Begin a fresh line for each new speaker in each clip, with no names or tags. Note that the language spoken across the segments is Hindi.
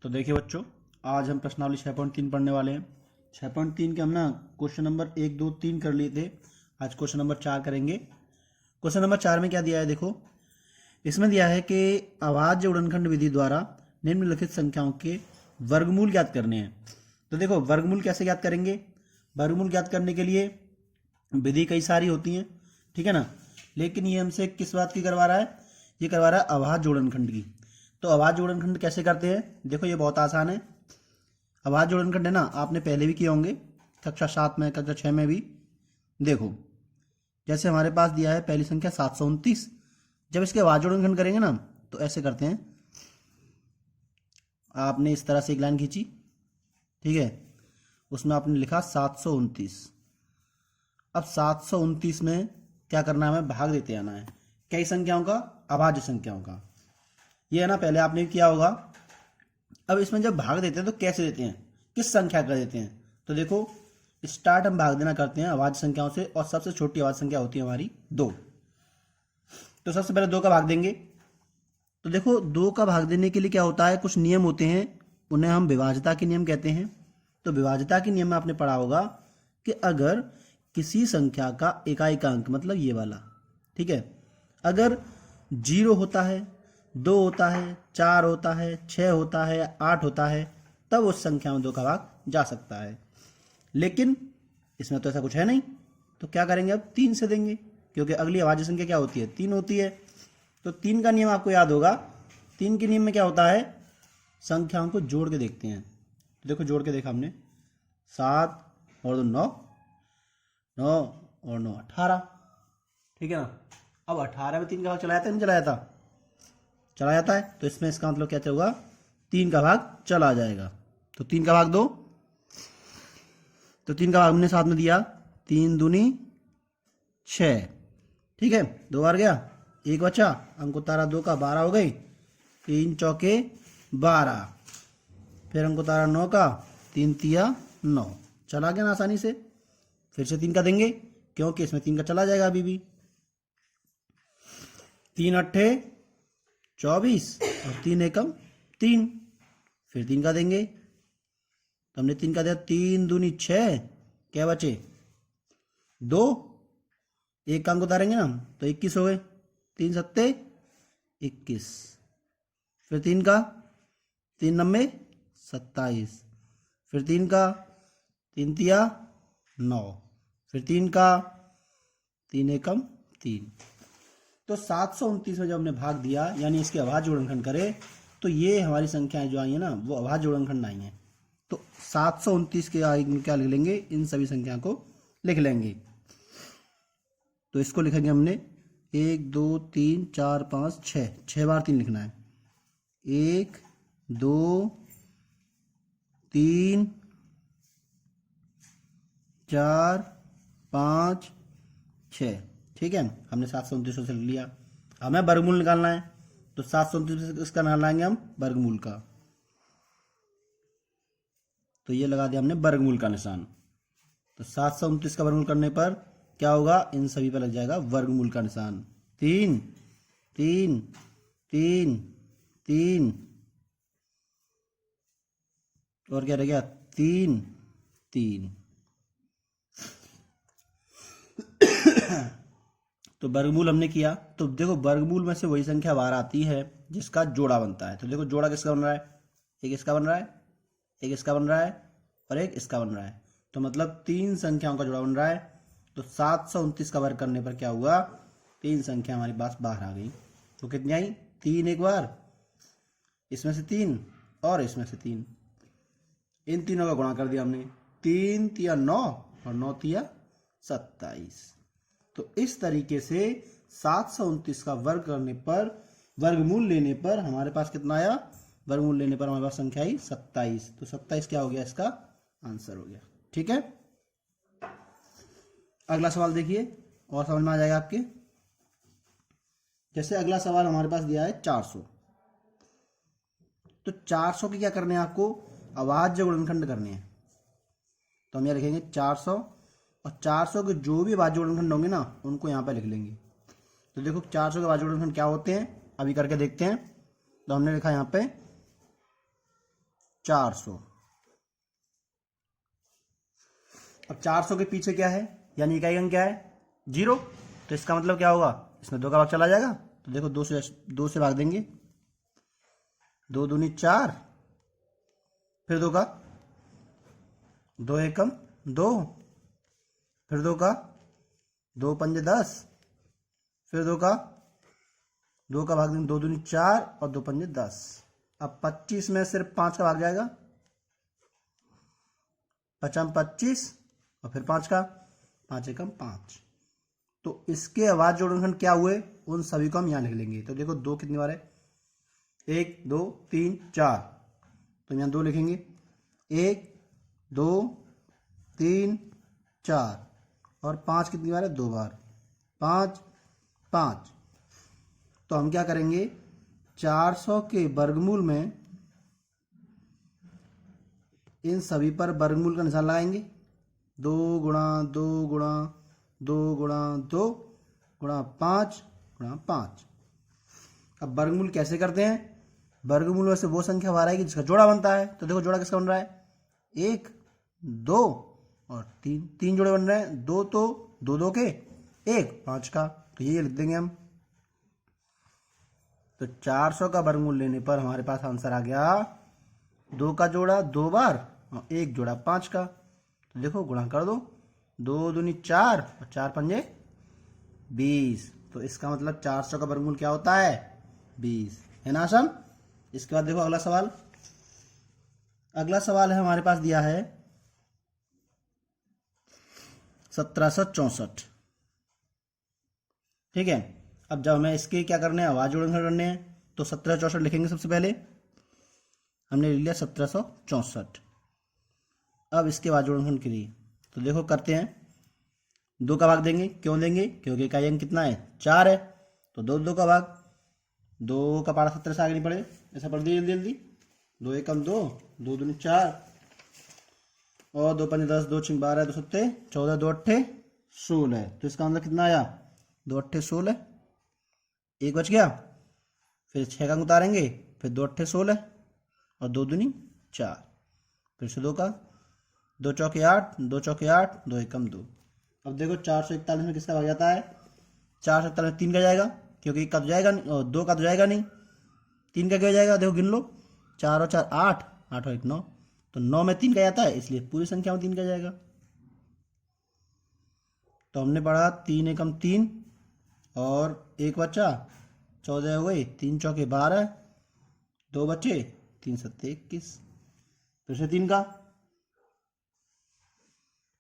तो देखिए बच्चों, आज हम प्रश्नावली 6.3 पढ़ने वाले हैं। 6.3 के हम ना क्वेश्चन नंबर 1, 2, 3 कर लिए थे। आज क्वेश्चन नंबर 4 करेंगे। क्वेश्चन नंबर 4 में क्या दिया है देखो, इसमें दिया है कि अभाज्य गुणनखंड विधि द्वारा निम्नलिखित संख्याओं के वर्गमूल ज्ञात करने हैं। तो देखो, वर्गमूल कैसे ज्ञात करेंगे। वर्गमूल ज्ञात करने के लिए विधि कई सारी होती हैं, ठीक है ना, लेकिन ये हमसे किस बात की करवा रहा है, ये करवा रहा है अभाज्य गुणनखंड की। तो अभाज्य गुणनखंड कैसे करते हैं, देखो ये बहुत आसान है। अभाज्य गुणनखंड है ना, आपने पहले भी किए होंगे, कक्षा 7 में, कक्षा 6 में भी। देखो, जैसे हमारे पास दिया है पहली संख्या 729, जब इसके अभाज्य गुणनखंड करेंगे ना तो ऐसे करते हैं। आपने इस तरह से एक लाइन खींची, ठीक है, उसमें आपने लिखा 729। अब 729 में क्या करना है, हमें भाग देते आना है। कई संख्याओं का, अभाज्य संख्याओं का। ये है ना, पहले आपने किया होगा। अब इसमें जब भाग देते हैं तो कैसे देते हैं, किस संख्या का देते हैं। तो देखो, स्टार्ट हम भाग देना करते हैं अभाज्य संख्याओं से, और सबसे छोटी अभाज्य संख्या होती है हमारी 2। तो सबसे पहले 2 का भाग देंगे। तो देखो, 2 का भाग देने के लिए क्या होता है, कुछ नियम होते हैं, उन्हें हम विभाज्यता के नियम कहते हैं। तो विभाज्यता के नियम में आपने पढ़ा होगा कि अगर किसी संख्या का इकाइकांक, मतलब ये वाला, ठीक है, अगर 0 होता है, 2 होता है, 4 होता है, 6 होता है, 8 होता है, तब उस संख्या में 2 का भाग जा सकता है। लेकिन इसमें तो ऐसा कुछ है नहीं, तो क्या करेंगे, अब 3 से देंगे, क्योंकि अगली अभाज्य संख्या क्या होती है, 3 होती है। तो 3 का नियम आपको याद होगा। 3 के नियम में क्या होता है, संख्याओं को जोड़ के देखते हैं। तो देखो, जोड़ के देखा हमने, 7 और 2 9, 9 और 9 18, ठीक है ना। अब 18 में 3 का भाग चला जाता है, नहीं चला जाता, चला जाता है। तो इसमें इसका मतलब क्या होगा, 3 का भाग चला जाएगा। तो 3 का भाग दो, तो 3 का भाग हमने साथ में दिया, 3 दूनी 6, ठीक है, 2 बार गया, 1 बचा, अंक उतारा 2 का, 12 हो गई, 3 चौके 12, फिर अंक उतारा 9 का, 3 तिया 9, चला गया ना आसानी से। फिर से 3 का देंगे, क्योंकि इसमें 3 का चला जाएगा अभी भी। 3 अट्ठे 24 और 3 एकम 3, फिर 3 का देंगे। तो हमने 3 का दिया, 3 दूनी 6, क्या बचे 2, 1 का अंक उतारेंगे ना तो 21 हो गए, 3 सत्ते 21, फिर 3 का, 3 नम्बे 27, फिर 3 का, 3 तिया 9, फिर 3 का, 3 एकम 3। तो 729 में जब हमने भाग दिया, यानी इसके अभाज्य गुणनखंड करे, तो ये हमारी संख्याएं जो आई है ना, वो अभाज्य गुणनखंड आई हैं। तो 729 के आगे क्या लिख लेंगे, इन सभी संख्या को लिख लेंगे। तो इसको लिखेंगे हमने 1 2 3 4 5 6, 6 बार 3 लिखना है, 1 2 3 4 5 6, ठीक है। हमने 729 से लिया, हमें वर्गमूल निकालना है। तो 729 से इसका निकालेंगे हम वर्गमूल का। तो ये लगा दिया हमने वर्गमूल का निशान। तो 729 का वर्गमूल करने पर क्या होगा, इन सभी पर लग जाएगा वर्गमूल का निशान। 3 3 3 3, और क्या रह गया, 3 3। तो वर्गमूल हमने किया। तो देखो, वर्गमूल में से वही संख्या बाहर आती है जिसका जोड़ा बनता है। तो देखो, जोड़ा किसका बन रहा है, एक इसका बन रहा है, एक इसका बन रहा है, और एक इसका बन रहा है। तो मतलब 3 संख्याओं का जोड़ा बन रहा है। तो 729 का वर्ग करने पर क्या हुआ, 3 संख्या हमारे पास बाहर आ गई। तो कितनी आई, 3 एक बार, इसमें से 3 और इसमें से 3, इन तीनों का गुणा कर दिया हमने, 3 तिया 9 और 9 तिया 27। तो इस तरीके से 729 का वर्ग करने पर, वर्गमूल लेने पर हमारे पास कितना आया, वर्गमूल लेने पर हमारे पास संख्या आई 27। तो 27 क्या हो गया, इसका आंसर हो गया, ठीक है। अगला सवाल देखिए, और समझ में आ जाएगा आपके। जैसे अगला सवाल हमारे पास दिया है 400। तो 400 के क्या करने हैं आपको, अभाज्य गुणनखंड करने हैं। तो हम यहाँ लिखेंगे 400, और 400 के जो भी अभाज्य गुणनखंड होंगे ना, उनको यहाँ पे लिख लेंगे। तो देखो, 400 के अभाज्य गुणनखंड क्या होते हैं, अभी करके देखते हैं। तो हमने लिखा यहाँ पे 400। अब 400 के पीछे क्या है, यानी इकाई अंक क्या है 0, तो इसका मतलब क्या होगा, इसमें 2 का भाग चला जाएगा। तो देखो 2 से भाग देंगे, 2 दूनी 4, फिर 2 का 2 एकम 2, फिर 2 का 2 पंजे 10, फिर 2 का भाग देंगे, 2 दूनी 4 और 2 पंजे 10। अब 25 में सिर्फ 5 का भाग जाएगा, 5 25 और फिर 5 का 5 एकम 5। तो इसके अभाज्य जोड़नखंड क्या हुए उन सभी को हम यहाँ लिख लेंगे। तो देखो 2 कितनी बार है, 1 2 3 4, तो यहाँ 2 लिखेंगे, 1 2 3 4, और 5 कितनी बार है, 2 बार, 5 5। तो हम क्या करेंगे, 400 के वर्गमूल में इन सभी पर वर्गमूल का निशान लगाएंगे, 2 गुणा 2 गुणा 2 गुणा 2 गुणा 5 गुणा 5। अब वर्गमूल कैसे करते हैं, वर्गमूल में से वो संख्या बाहर आएगी जिसका जोड़ा बनता है। तो देखो जोड़ा किसका बन रहा है, 1 2 और 3, 3 जोड़े बन रहे हैं, 2 तो 2 2 के 1 5 का, तो ये लिख देंगे हम। तो 400 का वर्गमूल लेने पर हमारे पास आंसर आ गया 2 का जोड़ा 2 बार और 1 जोड़ा 5 का। तो देखो गुणा कर दो, 2 दूनी 4 और 4 पंजे 20। तो इसका मतलब 400 का वर्गमूल क्या होता है, 20, है ना आसान। इसके बाद देखो अगला सवाल, अगला सवाल है हमारे पास दिया है 1764। ठीक है, अब जब हमें इसके क्या करने हैं, अभाज्य जोड़नखंड करने हैं, तो 1764 लिखेंगे। सबसे पहले हमने ले लिया 1764। अब इसके अभाज्य जोड़नखंड के लिए तो देखो करते हैं, 2 का भाग देंगे, क्यों देंगे, क्योंकि इकाई अंक कितना है 4 है, तो 2 2 का भाग, 2 का पारा 17 से आगे नहीं पड़े, ऐसा पढ़ दिए जल्दी जल्दी, 2 एकम 2, 2 दूनी 4 और 2 पंजे 10, 2 छिंग 12, 2 सत्ते 14, 2 अट्ठे 16। तो इसका मतलब कितना आया, 2 अट्ठे 16, 1 बच गया, फिर 6 का अंक उतारेंगे, फिर 2 अट्ठे 16 और 2 दूनी 4, फिर से 2 का 2 चौके 8, 2 चौके 8, 2 एकम 2। अब देखो 441 में किसका भाग जाता है, 441 में 3 का जाएगा, क्योंकि 1 का तो जाएगा नहीं और 2 का तो जाएगा नहीं, 3 का क्या जाएगा, देखो गिन लो, 4 और 4 8, 8 और 1 9, तो 9 में 3 का जाता है, इसलिए पूरी संख्या में 3 का जाएगा। तो हमने पढ़ा 3 एकम 3 और 1 बचा, 14 हो गई, 3 चौके 12, 2 बचे, 3 सत्ते 21, फिर से 3 का,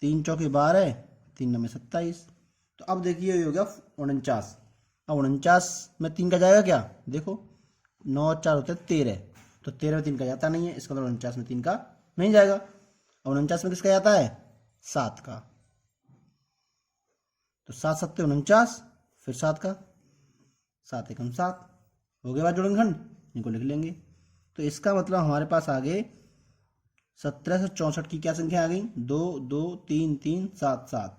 3 चौके 12, 3 नौ में 27। तो अब देखिए ये हो गया 49। अब 49 में 3 का जाएगा क्या, देखो 9 और 4 होते हैं 13, तो 13 में 3 का जाता नहीं है, इसका मतलब 49 में 3 का नहीं जाएगा। और 49 में किसका जाता है, 7 का, तो 7 सत्ते 49, फिर 7 का, 7 एकम 7, हो गया बात जोड़नखंड, इनको लिख लेंगे। तो इसका मतलब हमारे पास आ गए 1764 की क्या संख्या आ गई, 2 2 3 3 7 7,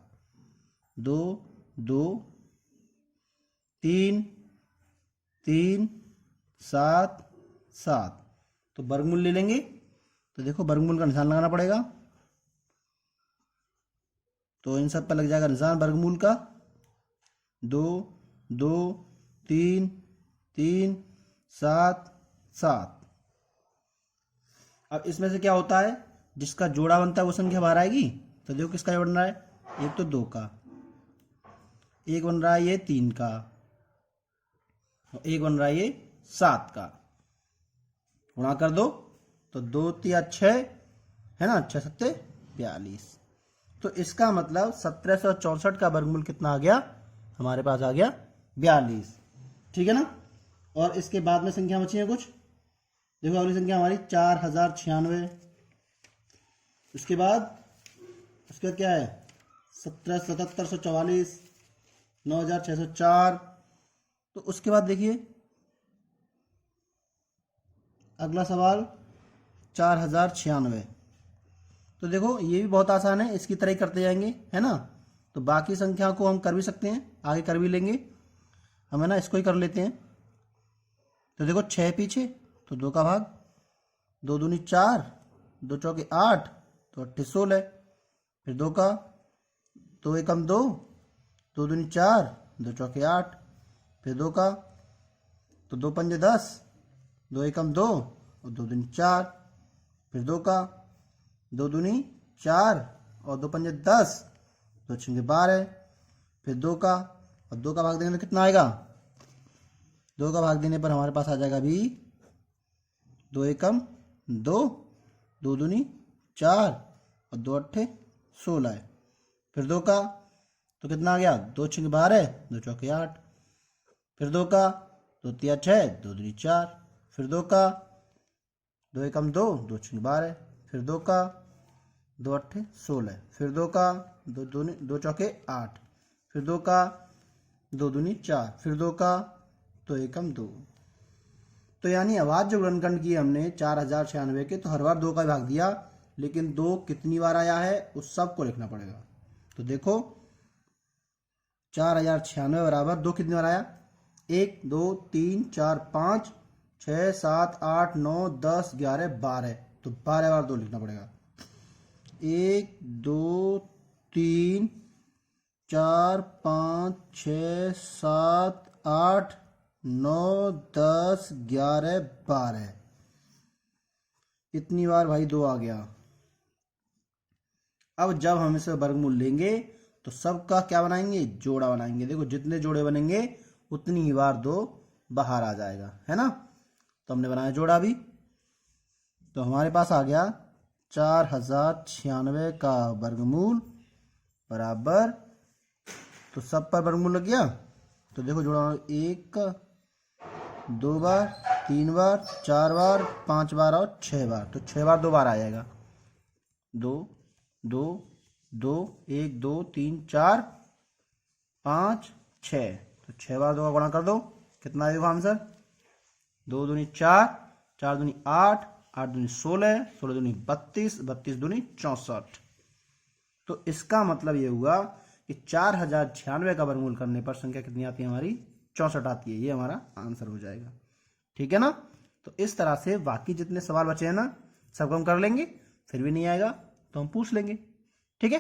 2 2 3 3 7 7। तो वर्गमूल ले लेंगे, तो देखो वर्गमूल का निशान लगाना पड़ेगा, तो इन सब पर लग जाएगा निशान वर्गमूल का, 2 2 3 3 7 7। अब इसमें से क्या होता है, जिसका जोड़ा बनता है वो संख्या बाहर आएगी। तो देखो किसका बन रहा है, एक तो 2 का, एक बन रहा है ये 3 का, और एक बन रहा है ये 7 का, गुणा कर दो, तो 2 3 6 है ना, 6 सत्ते 42। तो इसका मतलब 1764 का वर्गमूल कितना आ गया, हमारे पास आ गया 42। ठीक है ना। और इसके बाद में संख्या बची है कुछ, देखो अगली संख्या हमारी 4096। उसके बाद क्या है, 1744, 9604। तो उसके बाद देखिए अगला सवाल 4096। तो देखो ये भी बहुत आसान है, इसकी तरह ही करते जाएंगे, है ना। तो बाकी संख्या को हम कर भी सकते हैं, आगे कर भी लेंगे, हमें ना इसको ही कर लेते हैं। तो देखो 6 पीछे, तो 2 का भाग, दो दूनी 4, दो चौके 8, तो 8 16। फिर 2 का, 2 एकम 2, दो दूनी 4, दो चौके 8। फिर 2 का, तो 2 पंजे 10, 2 एकम 2 और 2 दूनी 4। फिर 2 का, 2 दूनी 4 और 2 पंजे 10, 2 छंगे 12। फिर 2 का, और 2 का भाग देंगे तो कितना आएगा? 2 का भाग देने पर हमारे पास आ जाएगा अभी 2 एकम 2, 2 दूनी 4 और 2 अट्ठे 16 है। फिर 2 का, तो कितना आ गया? 2 छंगे 12, 2 चौके 8। फिर 2 का, 2 तिया 6, 2 दूनी 4। फिर 2 का, 2 एकम 2, 2 छंगे 12। फिर 2 का, 2 अट्ठे 16। फिर 2 का, 2 चौके 8। फिर 2 का, 2 दूनी 4। फिर 2 का, 2 एकम 2। तो यानी आवाज जो गुणनखंड की हमने 4096 के, तो हर बार 2 का भाग दिया, लेकिन 2 कितनी बार आया है उस सबको लिखना पड़ेगा। तो देखो 4096 बराबर 2 कितनी बार आया? 1 2 3 4 5 6 7 8 9 10 11 12। तो 12 बार 2 लिखना पड़ेगा। 1 2 3 4 5 6 7 8 9 10 11 12, इतनी बार भाई 2 आ गया। अब जब हम इसे वर्गमूल लेंगे तो सबका क्या बनाएंगे? जोड़ा बनाएंगे। देखो जितने जोड़े बनेंगे उतनी ही बार 2 बाहर आ जाएगा, है ना। तो हमने बनाया जोड़ा भी, तो हमारे पास आ गया 4096 का वर्गमूल बराबर, तो सब पर वर्गमूल लग गया। तो देखो जोड़ा 1 2 बार, 3 बार, 4 बार, 5 बार और 6 बार। तो 6 बार 2 बार आ जाएगा। 2 2 2 1 2 3 4 5 6। तो 6 बार 2 का गुणा कर दो, कितना आएगा आंसर? 2 दूनी 4, 4 दूनी 8, 8 दूनी 16, 16 दूनी 32, 32 दूनी 64। तो इसका मतलब ये हुआ कि 4096 का वर्गमूल करने पर संख्या कितनी आती है हमारी? 64 आती है। ये हमारा आंसर हो जाएगा। ठीक है ना। तो इस तरह से बाकी जितने सवाल बचे हैं ना, सब हम कर लेंगे। फिर भी नहीं आएगा तो हम पूछ लेंगे। ठीक है।